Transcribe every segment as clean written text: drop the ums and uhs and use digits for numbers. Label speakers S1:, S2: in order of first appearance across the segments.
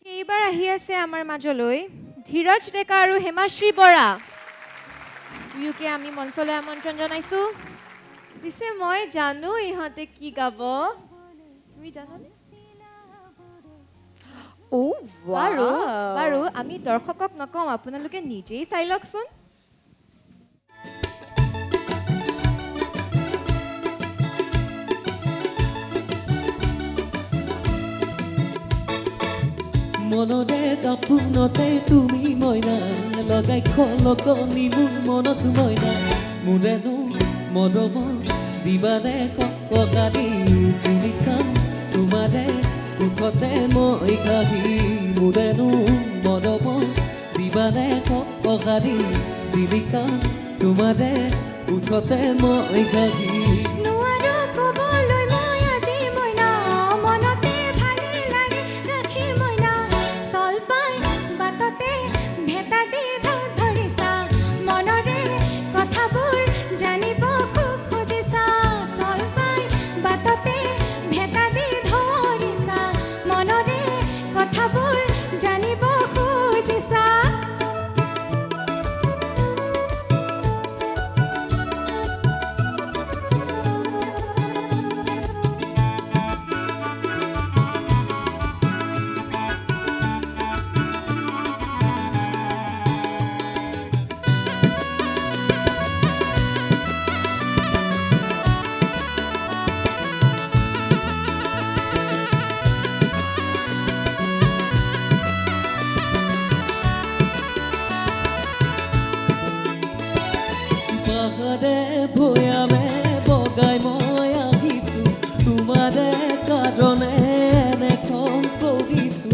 S1: এইবাৰ আহি আছে আমাৰ মাজলৈ ধীৰজ ডেকা আৰু হেমাশ্ৰী বৰা দুয়োকে আমি মঞ্চলৈ আমন্ত্ৰণ জনাইছো। পিছে মই জানো ইহঁতে কি গাব, তুমি জানানে? বাৰু বাৰু আমি দৰ্শকক নকওঁ, আপোনালোকে নিজেই চাই লওকচোন।
S2: মনৰে দাপোনতে তুমি মইনা লগাই খলকনি মোৰ মনত মইনা মোৰেনো মৰম দিবানে ককাৰি জিলিকাম তোমাৰে উঠতে মই ঘাহি মোৰেনো মৰম দিবানে ককাৰি জিলিকাম তোমাৰে উঠতে মই ঘাহি ভৈয়ামে বগাই মই আহিছো তোমাৰে কাৰণে এনেখন কৰিছো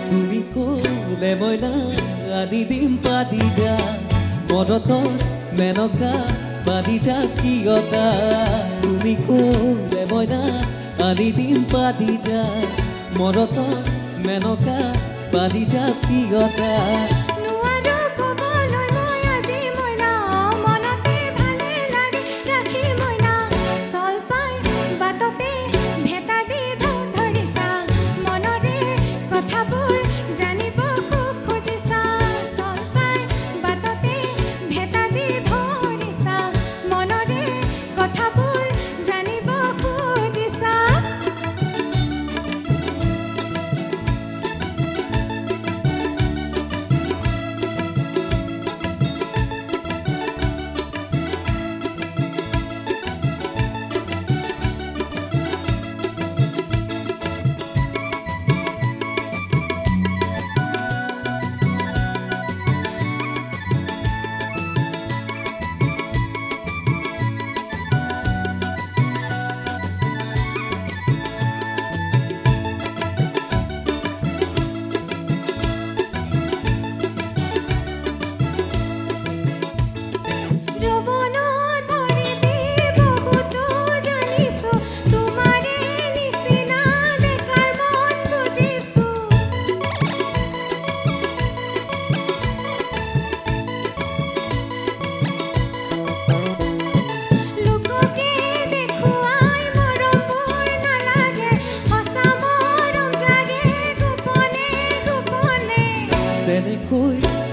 S2: তুমি কলে মইনা আনি দিম পাতি যা মরত মেনকা বাদিজা কিয়তা তুমি কোলে মইনা আনি দিম পাতি যা মরত মেনকা বাদিজা কিয়তা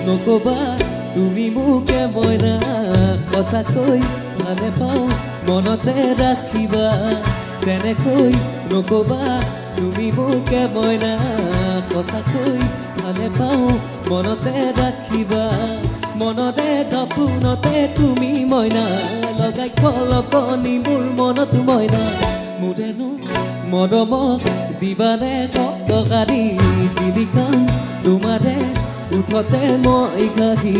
S2: নকবা তুমি মোকে মইনা সঁচাকৈ ভালে পাওঁ মনতে ৰাখিবা তেনেকৈ নকবা তুমি মোকে মইনা সঁচাকৈ ভালে পাওঁ মনতে ৰাখিবা মনতে দাপোনতে তুমি মইনা লগাই খলকনি মোৰ মনত মইনা মোৰেনো মৰমক দিবানে ককাৰি জিলিকাম তোমাৰে উঠতে মই ঘাহি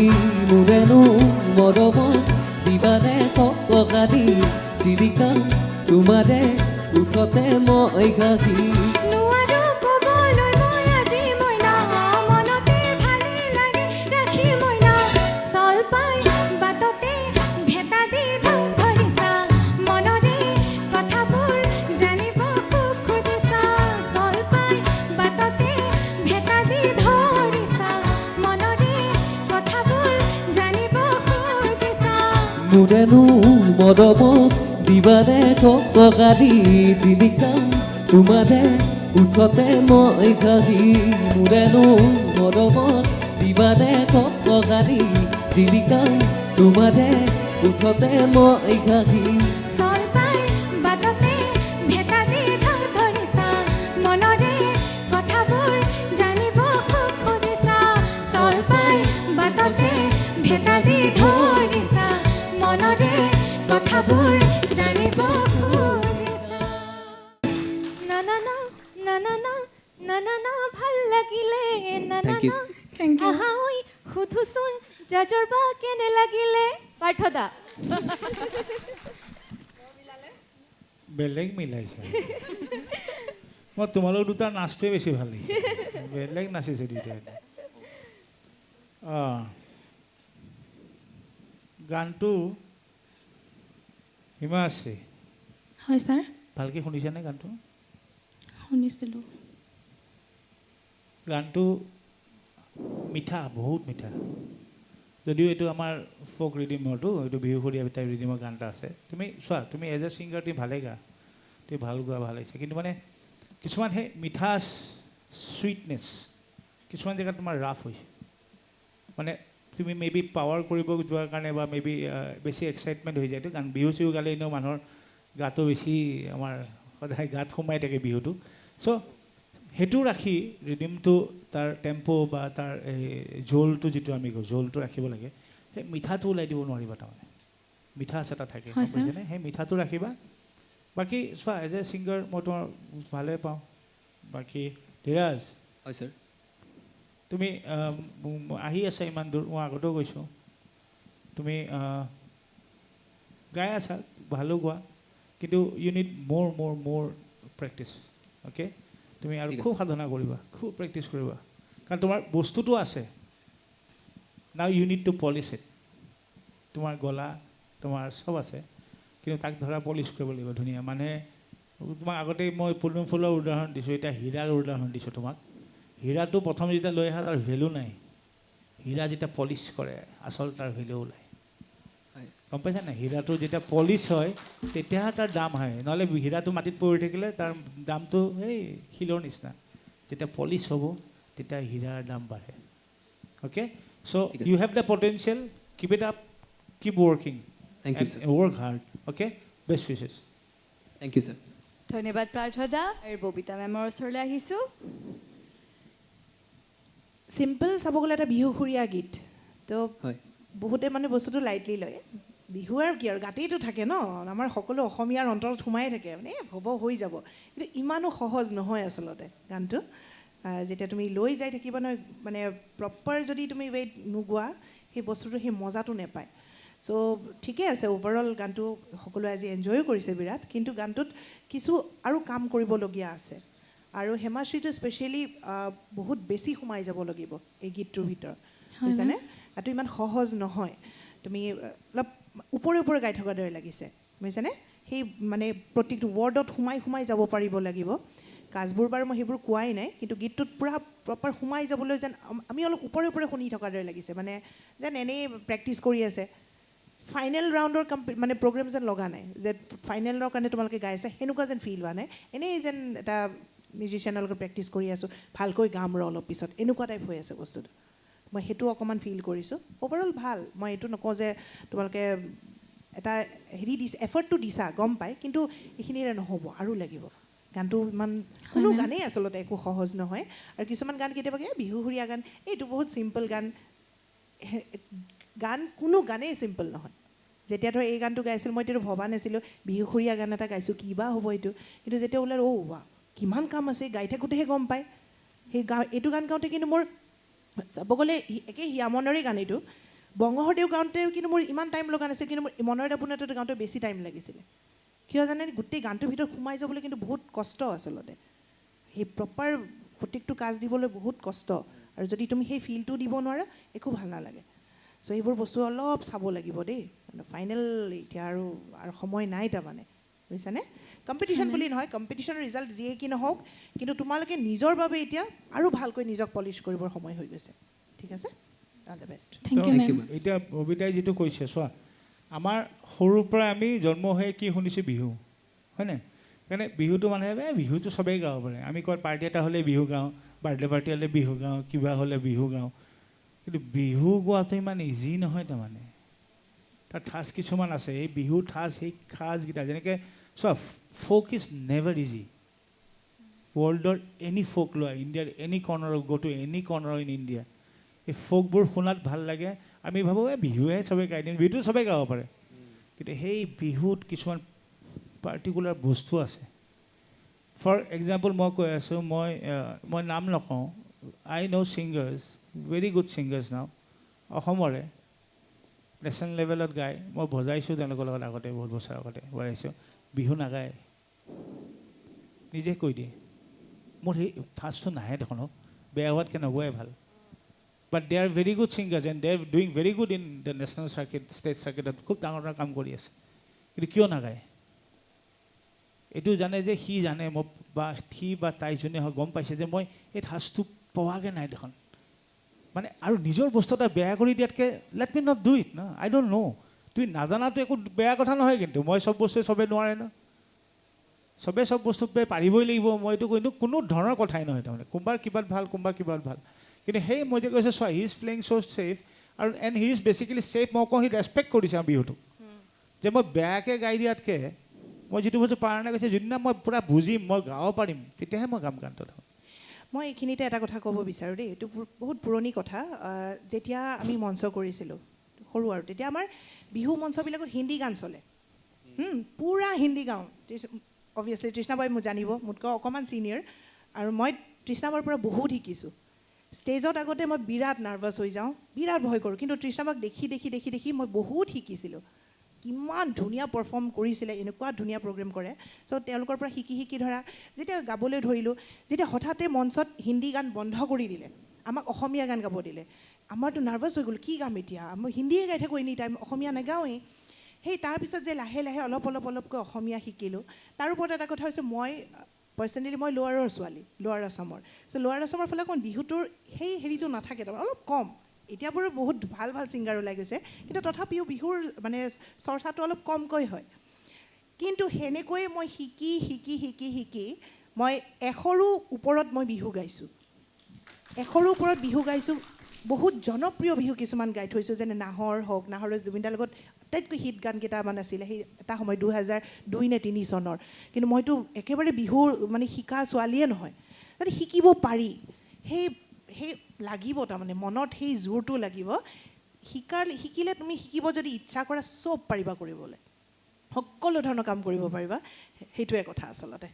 S2: মোৰেনো মৰম দিবানে ককাৰি জিলিকাম তোমাৰে উঠতে মই ঘাহি
S3: মনৰে কথাবোৰ জানিব খুব খুজিছা চল পাই
S2: মোৰেনো মৰমত দিবাৰে ককাৰী জিলিকাম তোমাৰে উঠতে মই ঘাহি মোৰেনো মৰমত দিবাৰে ককাৰী জিলিকাম তোমাৰে উঠতে মই ঘাহি
S3: চলপাই বাটতে ভেটা দি ঢৌ ধৰিছা মনৰে কথাবোৰ জানিব খুব খুজিছা চলপাই বাটতে ভেটা দি ধৰিছা মনৰে কথাবোৰ জানিব খুজিছা
S1: না না না না না না না না না ভাল লাগিলে না না
S4: Thank you.
S1: না
S3: Thank you.
S1: আহা ঐ সুধোচোন জাজৰ বা কেনে লাগিলে পাৰ্থদা
S5: বেলেগ মিলাইছে মই তোমালোক দুটাৰ নাচটোৱে বেছি ভাল লাগিছে বেলেগ নাচিছে দুইটাই গানটো হিমা আছে
S3: হয় ছাৰ
S5: ভালকৈ শুনিছানে গানটো
S3: শুনিছিলোঁ
S5: গানটো মিঠা বহুত মিঠা যদিও এইটো আমাৰ ফ'ক ৰিডিমৰটো এইটো বিহুসৰীয়া টাইপ ৰিডিমৰ গান এটা আছে তুমি চোৱা তুমি এজ এ ছিংগাৰ তুমি ভালেই গা তুমি ভাল গোৱা ভাল হৈছে কিন্তু মানে কিছুমান সেই মিঠা চুইটনেছ কিছুমান জেগাত তোমাৰ ৰাফ হৈছে মানে তুমি মে বি পাৱাৰ কৰিব যোৱাৰ কাৰণে বা মে বি বেছি এক্সাইটমেণ্ট হৈ যায়তো কাৰণ বিহু চিহু গালে এনেও মানুহৰ গাটো বেছি আমাৰ সদায় গাত সোমাই থাকে বিহুটো চ' সেইটো ৰাখি ৰিডিমটো তাৰ টেম্পো বা তাৰ এই জোলটো যিটো আমি কওঁ জোলটো ৰাখিব লাগে সেই মিঠাটো ওলাই দিব নোৱাৰিবা তাৰমানে মিঠা আছে এটা থাকে
S3: হয়, ছাৰ।
S5: বুজিছেনে সেই মিঠাটো ৰাখিবা বাকী চোৱা এজ এ ছিংগাৰ মই তোমাৰ ভালে পাওঁ বাকী ধীৰাজ
S4: হয় ছাৰ
S5: তুমি আহি আছা ইমান দূৰ মই আগতেও কৈছোঁ তুমি গাই আছা ভালো গোৱা কিন্তু ইউ নিড মোৰ প্ৰেক্টিচ অ'কে তুমি আৰু
S4: ঠিক
S5: খুব
S4: আছে।
S5: সাধনা কৰিবা খুব প্ৰেক্টিচ কৰিবা কাৰণ তোমাৰ বস্তুটো আছে now you need to polish it তোমাৰ গলা তোমাৰ চব আছে কিন্তু তাক ধৰা পলিচ কৰিব লাগিব ধুনীয়া মানে তোমাক আগতে মই পদুম ফুলৰ উদাহৰণ দিছোঁ এতিয়া হীৰাৰ উদাহৰণ দিছোঁ তোমাক হীৰাটো প্ৰথম যেতিয়া লৈ আহা তাৰ ভেলু নাই হীৰা যেতিয়া পলিচ কৰে আচল তাৰ ভেলু ওলায়
S4: হয়
S5: গম পাইছা নাই হীৰাটো যেতিয়া পলিচ হয় তেতিয়াহে তাৰ দাম হয় নহ'লে হীৰাটো মাটিত পৰি থাকিলে তাৰ দামটো এই শিলৰ নিচিনা যেতিয়া পলিচ হ'ব তেতিয়া হীৰাৰ দাম বাঢ়ে অ'কে চ'
S4: ঠিক আছে।
S5: You have the potential keep it up keep working
S4: thank you sir
S5: work hard okay best wishes
S4: thank you sir
S6: ধন্যবাদ প্ৰাৰ্থদা আৰু ববিতা মেমৰ ওচৰলৈ আহিছোঁ
S7: চিম্পল চাব গ'লে এটা বিহুসুৰীয়া গীত তো
S4: হয়
S7: বহুতে মানে বস্তুটো লাইটলি লয় বিহু আৰু কি আৰু গাতেইতো থাকে ন আমাৰ সকলো অসমীয়াৰ অন্তৰত সোমাই থাকে মানে হ'ব হৈ যাব কিন্তু ইমানো সহজ নহয় আচলতে গানটো যেতিয়া তুমি লৈ যাই থাকিবা নহয় মানে প্ৰপাৰ যদি তুমি ৱেইট নোগোৱা সেই বস্তুটো সেই মজাটো নেপায় চ' ঠিকে আছে অভাৰঅল গানটো সকলোৱে আজি এনজয়ো কৰিছে বিৰাট কিন্তু গানটোত কিছু আৰু কাম কৰিবলগীয়া আছে আৰু হেমাশ্ৰীটো স্পেচিয়েলি বহুত বেছি সোমাই যাব লাগিব এই গীতটোৰ ভিতৰত বুজিছানে এইটো ইমান সহজ নহয় তুমি অলপ ওপৰে ওপৰে গাই থকাৰ দৰে লাগিছে বুজিছানে সেই মানে প্ৰত্যেকটো ৱৰ্ডত সোমাই যাব পাৰিব লাগিব কাজবোৰ বাৰু মই সেইবোৰ কোৱাই নাই কিন্তু গীতটোত পূৰা প্ৰপাৰ সোমাই যাবলৈ যেন আমি অলপ ওপৰে ওপৰে শুনি থকাৰ দৰে লাগিছে মানে যেন এনেই প্ৰেক্টিচ কৰি আছে ফাইনেল ৰাউণ্ডৰ মানে প্ৰগ্ৰেম যেন লগা নাই যে ফাইনেলৰ কাৰণে তোমালোকে গাই আছে সেনেকুৱা যেন ফিল হোৱা নাই এনেই যেন এটা মিউজিচিয়ানৰ লগত প্ৰেক্টিচ কৰি আছোঁ ভালকৈ গাম ৰ অলপ পিছত এনেকুৱা টাইপ হৈ আছে বস্তুটো মই সেইটো অকণমান ফিল কৰিছোঁ অভাৰঅল ভাল মই এইটো নকওঁ যে তোমালোকে এটা হেৰি দিছে এফৰ্টটো দিছা গম পায় কিন্তু এইখিনিৰে নহ'ব আৰু লাগিব গানটো ইমান কোনো গানেই আচলতে একো সহজ নহয় আৰু কিছুমান গান কেতিয়াবা বিহুসুৰীয়া গান এইটো বহুত চিম্পল গান গান কোনো গানেই চিম্পল নহয় যেতিয়া ধৰ এই গানটো গাইছিলোঁ মই এতিয়াতো ভবা নাছিলোঁ বিহুসুৰীয়া গান এটা গাইছোঁ কি বা হ'ব এইটো কিন্তু যেতিয়া ওলাল বা কিমান কাম আছে গাই থাকোঁতেহে গম পায় সেই এইটো গান গাওঁতে কিন্তু মোৰ চাব গ'লে একে হিয়ামনৰে গান এইটো বংগহৰদেউ গাওঁতে কিন্তু মোৰ ইমান টাইম লগা নাছিল কিন্তু মোৰ মনৰ আপোনাৰ গাওঁতে বেছি টাইম লাগিছিলে কিয় জানে গোটেই গানটোৰ ভিতৰত সোমাই যাবলৈ কিন্তু বহুত কষ্ট আচলতে সেই প্ৰপাৰ প্ৰত্যেকটো কাজ দিবলৈ বহুত কষ্ট আৰু যদি তুমি সেই ফিলটো দিব নোৱাৰা একো ভাল নালাগে চ' এইবোৰ বস্তু অলপ চাব লাগিব দেই ফাইনেল এতিয়া আৰু সময় নাই তাৰমানে বুজিছানে কম্পিটিশ্যন বুলি নহয় কম্পিটিশ্যনৰ ৰিজাল্ট যিয়ে কি নহওক কিন্তু তোমালোকে নিজৰ বাবে এতিয়া আৰু ভালকৈ নিজক পলিচ কৰিবৰ সময় হৈ গৈছে ঠিক আছে all the best
S3: thank you ma'am
S5: এতিয়া ববিতাই যিটো কৈছে চোৱা আমাৰ সৰুৰ পৰা আমি জন্ম হৈ কি শুনিছোঁ বিহু হয়নে সেইকাৰণে বিহুটো মানুহে বিহুটো চবেই গাব পাৰে আমি ক'ৰবাত পাৰ্টি এটা হ'লে বিহু গাওঁ বাৰ্থডে পাৰ্টি হ'লে বিহু গাওঁ কিবা হ'লে বিহু গাওঁ কিন্তু বিহু গোৱাটো ইমান ইজি নহয় তাৰমানে তাৰ ঠাঁচ কিছুমান আছে এই বিহুৰ ঠাঁচ সেই সাজকেইটা যেনেকৈ চোৱা ফ'ক ইজ নেভাৰ ইজি ৱৰ্ল্ডৰ এনি ফ'ক লোৱা ইণ্ডিয়াৰ any corner go' to any corner in India এই ফ'কবোৰ শুনাত ভাল লাগে আমি ভাবোঁ বিহুহে চবেই গাই দিম বিহুটো চবেই গাব পাৰে কিন্তু সেই বিহুত কিছুমান পাৰ্টিকুলাৰ বস্তু আছে ফৰ এক্সাম্পল মই কৈ আছোঁ মই নাম নকওঁ আই ন' ছিংগাৰ্ছ ভেৰি গুড ছিংগাৰ্ছ নাও অসমৰে নেশ্যনেল লেভেলত গায় মই বজাইছোঁ তেওঁলোকৰ লগত আগতে বহুত বছৰ আগতে বজাইছোঁ বিহু নাগায় নিজে কৈ দিয়ে মোৰ সেই ফাৰ্ষ্টটো নাহে দেখোন বেয়া হোৱাতকৈ নগোৱাই ভাল but they are very good singers and they are doing very good in the national circuit state চাৰ্কিটত খুব ডাঙৰ ডাঙৰ কাম কৰি আছে কিন্তু কিয় নাগায় এইটো জানে যে সি জানে মই বা সি বা তাই যোনে হওক গম পাইছে যে মই এই ঠাঁচটো পোৱাগৈ নাই দেখোন মানে আৰু নিজৰ বস্তু এটা বেয়া কৰি দিয়াতকৈ let me not do it no I don't know' তুমি নাজানাটো একো বেয়া কথা নহয় কিন্তু মই চব বস্তুৱে চবেই নোৱাৰে ন চবেই চব বস্তু পাৰিবই লাগিব মইতো কিন্তু কোনো ধৰণৰ কথাই নহয় তাৰমানে কোনোবাৰ কিবাত ভাল কোনোবা কিবাত ভাল কিন্তু সেই মই যে কৈছোঁ চোৱা he is playing so' safe আৰু and he is basically safe মই কওঁ সি ৰেচপেক্ট কৰিছে আমাৰ বিহুটো যে মই বেয়াকৈ গাই দিয়াতকৈ মই যিটো বস্তু পাৰা নাই কৈছে যোনদিনা মই পূৰা বুজিম মই গাব পাৰিম তেতিয়াহে মই গাম গানটো
S7: মই এইখিনিতে এটা কথা ক'ব বিচাৰোঁ দেই এইটো বহুত পুৰণি কথা যেতিয়া আমি মঞ্চ কৰিছিলোঁ সৰু আৰু তেতিয়া আমাৰ বিহু মঞ্চবিলাকত হিন্দী গান চলে পূৰা হিন্দী গাওঁ অভিয়াছলি তৃষ্ণাবাই মোক জানিব মোতকৈ অকণমান ছিনিয়ৰ আৰু মই তৃষ্ণাবাৰ পৰা বহুত শিকিছোঁ ষ্টেজত আগতে মই বিৰাট নাৰ্ভাছ হৈ যাওঁ বিৰাট ভয় কৰোঁ কিন্তু তৃষ্ণাবাক দেখি দেখি দেখি দেখি মই বহুত শিকিছিলোঁ কিমান ধুনীয়া পাৰফৰ্ম কৰিছিলে এনেকুৱা ধুনীয়া প্ৰগ্ৰেম কৰে চ' তেওঁলোকৰ পৰা শিকি শিকি ধৰা যেতিয়া গাবলৈ ধৰিলোঁ যেতিয়া হঠাতে মঞ্চত হিন্দী গান বন্ধ কৰি দিলে আমাক অসমীয়া গান গাব দিলে আমাৰতো নাৰ্ভাছ হৈ গ'ল কি গাম এতিয়া মই হিন্দীয়ে গাই থাকোঁ এনি টাইম অসমীয়া নাগাওঁৱেই সেই তাৰপিছত যে লাহে লাহে অলপকৈ অসমীয়া শিকিলোঁ তাৰ ওপৰত এটা কথা হৈছে মই পাৰ্চনেলি মই লোৱাৰৰ ছোৱালী লোৱাৰ আছামৰ চ' লোৱাৰ আছামৰ ফালে অকণ বিহুটোৰ সেই হেৰিটো নাথাকে তাৰমানে অলপ কম এতিয়া বাৰু বহুত ভাল ভাল ছিংগাৰ ওলাই গৈছে কিন্তু তথাপিও বিহুৰ মানে চৰ্চাটো অলপ কমকৈ হয় কিন্তু সেনেকৈয়ে মই শিকি শিকি শিকি শিকি মই 100ৰো ওপৰত মই বিহু গাইছোঁ 100ৰো ওপৰত বিহু গাইছোঁ বহুত জনপ্ৰিয় বিহু কিছুমান গাই থৈছোঁ যেনে নাহৰ হওক নাহৰৰ জুবিনদাৰ লগত আটাইতকৈ হিট গান কেইটামান আছিলে সেই এটা সময় 2002 নে 3 চনৰ কিন্তু মইতো একেবাৰে বিহুৰ মানে শিকা ছোৱালীয়ে নহয় তাতে শিকিব পাৰি সেই লাগিব তাৰমানে মনত সেই জোৰটো লাগিব শিকিলে তুমি শিকিব যদি ইচ্ছা কৰা চব পাৰিবা কৰিবলৈ সকলো ধৰণৰ কাম কৰিব পাৰিবা সেইটোৱে কথা আচলতে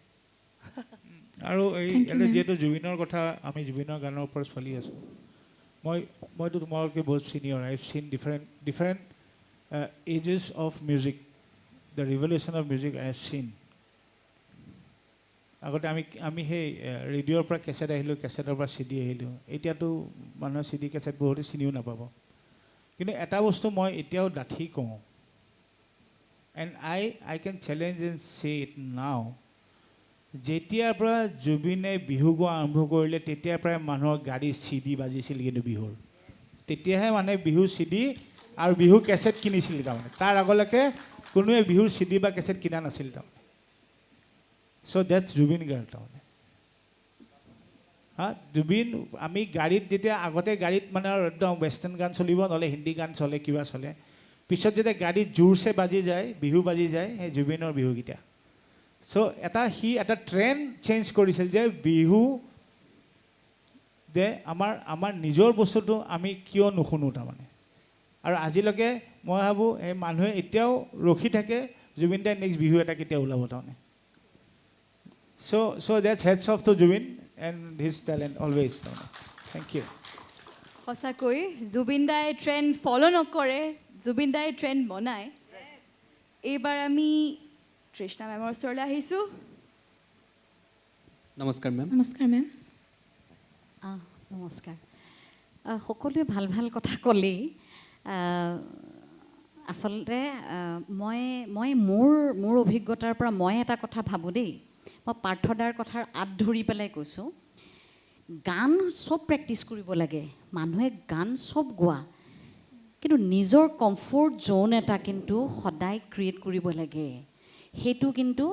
S5: আৰু এই যিহেতু জুবিনৰ কথা আমি জুবিনৰ গানৰ ওপৰত চলি আছোঁ মইতো তোমালোকে বহুত ছিনিয়ৰ আই হেভ চিন different ages of music the revolution of music I have চিন আগতে আমি সেই ৰেডিঅ'ৰ পৰা কেছেট আহিলোঁ কেছেটৰ পৰা CD আহিলোঁ এতিয়াতো মানুহে CD কেছেট বহুতে চিনিও নাপাব কিন্তু এটা বস্তু মই এতিয়াও ডাঠি কওঁ and I can challenge and say it now যেতিয়াৰ পৰা জুবিনে বিহু গোৱা আৰম্ভ কৰিলে তেতিয়াৰ পৰাই মানুহৰ গাড়ী CD বাজিছিল কিন্তু বিহুৰ তেতিয়াহে মানে বিহু CD আৰু বিহু কেছেট কিনিছিল তাৰমানে তাৰ আগলৈকে কোনোৱে বিহুৰ CD বা কেছেট কিনা নাছিল তাৰমানে চ' ডেটছ জুবিন গাৰ্গ তাৰমানে জুবিন আমি গাড়ীত যেতিয়া আগতে গাড়ীত মানে একদম ৱেষ্টাৰ্ণ গান চলিব নহ'লে হিন্দী গান চলে কিবা চলে পিছত যেতিয়া গাড়ীত জোৰছে বাজি যায় বিহু বাজি যায় সেই জুবিনৰ বিহুকেইটা চ' এটা ট্ৰেণ্ড চেঞ্জ কৰিছিল যে বিহু যে আমাৰ নিজৰ বস্তুটো আমি কিয় নুশুনো তাৰমানে আৰু আজিলৈকে মই ভাবোঁ এই মানুহে এতিয়াও ৰখি থাকে জুবিন দাই নেক্সট বিহু এটা কেতিয়া ওলাব তাৰমানে so' that's hats off to Zubeen and his talent always তাৰমানে থেংক ইউ
S6: সঁচাকৈ জুবিন দাই ট্ৰেণ্ড ফ'ল' নকৰে জুবিন দাই ট্ৰেণ্ড বনায় এইবাৰ আমি তৃষ্ণা মেমৰ ওচৰলৈ আহিছোঁ
S4: নমস্কাৰ মেম
S3: নমস্কাৰ মেম
S8: নমস্কাৰ সকলোৱে ভাল ভাল কথা ক'লেই আচলতে মই মোৰ অভিজ্ঞতাৰ পৰা মই এটা কথা ভাবোঁ দেই মই পাৰ্থদাৰ কথাৰ আঁত ধৰি পেলাই কৈছোঁ গান চব প্ৰেক্টিচ কৰিব লাগে মানুহে গান চব গোৱা কিন্তু নিজৰ কমফৰ্ট জ'ন এটা কিন্তু সদায় ক্ৰিয়েট কৰিব লাগে, সেইটো কিন্তু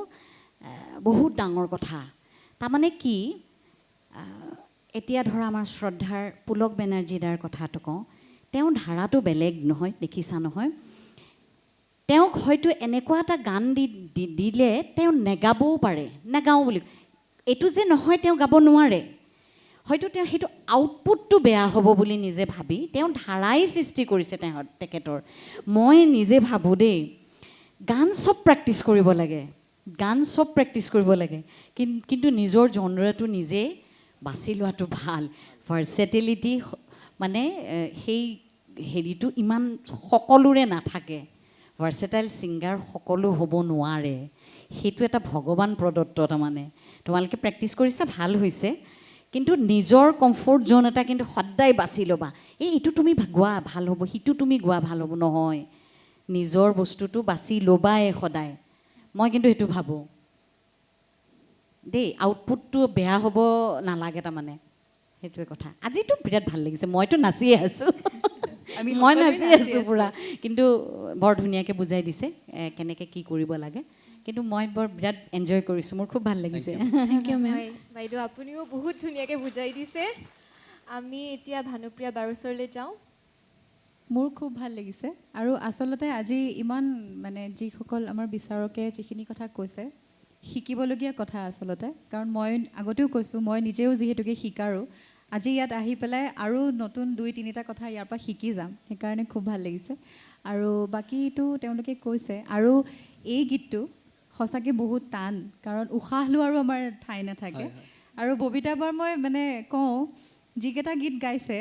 S8: বহুত ডাঙৰ কথা। তাৰমানে কি, এতিয়া ধৰা আমাৰ শ্ৰদ্ধাৰ পুলক বেনাৰ্জীদাৰ কথাটো কওঁ, তেওঁ ধাৰাটো বেলেগ নহয়, দেখিছা নহয়, তেওঁক হয়তো এনেকুৱা এটা গান দিলে তেওঁ নেগাবও পাৰে, নেগাওঁ বুলি, এইটো যে নহয় তেওঁ গাব নোৱাৰে, হয়তো তেওঁ সেইটো আউটপুটটো বেয়া হ'ব বুলি নিজে ভাবি তেওঁ ধাৰাই সৃষ্টি কৰিছে তেখেতৰ। মই নিজে ভাবোঁ দেই, গান চব প্ৰেক্টিছ কৰিব লাগে, গান চব প্ৰেক্টিছ কৰিব লাগে, কিন্তু নিজৰ জনৰাটো নিজে বাছি লোৱাটো ভাল। ভাৰ্চেটিলিটি মানে সেই হেৰিটো ইমান সকলোৰে নাথাকে, ভাৰ্চেটাইল ছিংগাৰ সকলো হ'ব নোৱাৰে, সেইটো এটা ভগৱান প্ৰদত্ত। তাৰমানে তোমালোকে প্ৰেক্টিছ কৰিছা, ভাল হৈছে, কিন্তু নিজৰ কমফৰ্ট জ'ন এটা কিন্তু সদায় বাছি ল'বা। এইটো তুমি গোৱা ভাল হ'ব, সিটো তুমি গোৱা ভাল হ'ব, নহয়, নিজৰ বস্তুটো বাছি ল'বাই সদায়। মই কিন্তু সেইটো ভাবোঁ দেই, আউটপুটটো বেয়া হ'ব নালাগে, তাৰমানে সেইটোৱে কথা। আজিতো বিৰাট ভাল লাগিছে, মইতো নাচিয়ে আছোঁ, মই নাচি আছোঁ পূৰা, কিন্তু বৰ ধুনীয়াকৈ বুজাই দিছে কেনেকৈ কি কৰিব লাগে, কিন্তু মই বৰ বিৰাট এনজয় কৰিছোঁ, মোৰ খুব ভাল লাগিছে।
S3: Thank you ma'am.
S1: হয়, বাইদেউ আপুনিও বহুত ধুনীয়াকৈ বুজাই দিছে। আমি এতিয়া ভানুপ্ৰিয়া বাৰ ওচৰলৈ যাওঁ।
S9: মোৰ খুব ভাল লাগিছে, আৰু আচলতে আজি ইমান মানে যিসকল আমাৰ বিচাৰকে যিখিনি কথা কৈছে, শিকিবলগীয়া কথা আচলতে, কাৰণ মই আগতেও কৈছোঁ, মই নিজেও যিহেতুকে শিকাৰো, আজি ইয়াত আহি পেলাই আৰু নতুন 2-3টা কথা ইয়াৰ পৰা শিকি যাম, সেইকাৰণে খুব ভাল লাগিছে। আৰু বাকীটো তেওঁলোকে কৈছে, আৰু এই গীতটো সঁচাকৈ বহুত টান, কাৰণ উশাহ লোৱাৰো আমাৰ ঠাই নাথাকে। আৰু ববিতা বাৰ মই মানে কওঁ, যিকেইটা গীত গাইছে,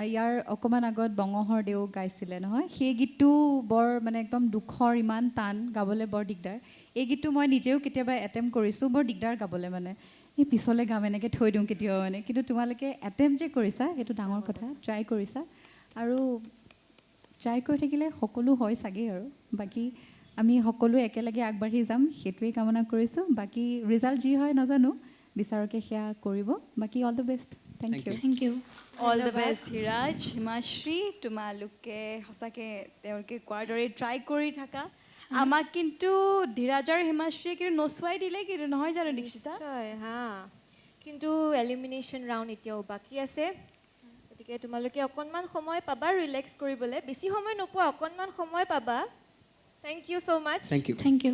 S9: ইয়াৰ অকণমান আগত বঙহৰ দেও গাইছিলে নহয়, সেই গীতটো বৰ মানে একদম দুখৰ, ইমান টান, গাবলৈ বৰ দিগদাৰ। এই গীতটো মই নিজেও কেতিয়াবা এটেম্প কৰিছোঁ, বৰ দিগদাৰ গাবলৈ, মানে এই পিছলৈ গাম এনেকৈ থৈ দিওঁ কেতিয়াবা মানে, কিন্তু তোমালোকে এটেম্প যে কৰিছা সেইটো ডাঙৰ কথা, ট্ৰাই কৰিছা, আৰু ট্ৰাই কৰি থাকিলে সকলো হয় চাগেই। আৰু বাকী আমি সকলোৱে একেলগে আগবাঢ়ি যাম, সেইটোৱেই কামনা কৰিছোঁ। বাকী ৰিজাল্ট যি হয় নাজানো, বিচাৰকে সেয়া কৰিব। বাকী all the best, thank you.
S3: Thank you.
S6: All the best Dhiraj, Himashree, তোমালোকে সঁচাকৈ তেওঁলোকে কোৱাৰ দৰে ট্ৰাই কৰি থাকা। আমাক কিন্তু ধীৰাজ আৰু হিমাশ্ৰীয়ে কিন্তু নচুৱাই দিলে, কিন্তু নহয় জানো দীক্ষিতা?
S1: নিশ্চয়, হা, কিন্তু এলিমিনেশ্যন ৰাউণ্ড এতিয়াও বাকী আছে, গতিকে তোমালোকে অকণমান সময় পাবা ৰিলেক্স কৰিবলৈ, বেছি সময় নোপোৱা, অকণমান সময় পাবা। Thank you so' much.
S4: Thank you.
S3: Thank U.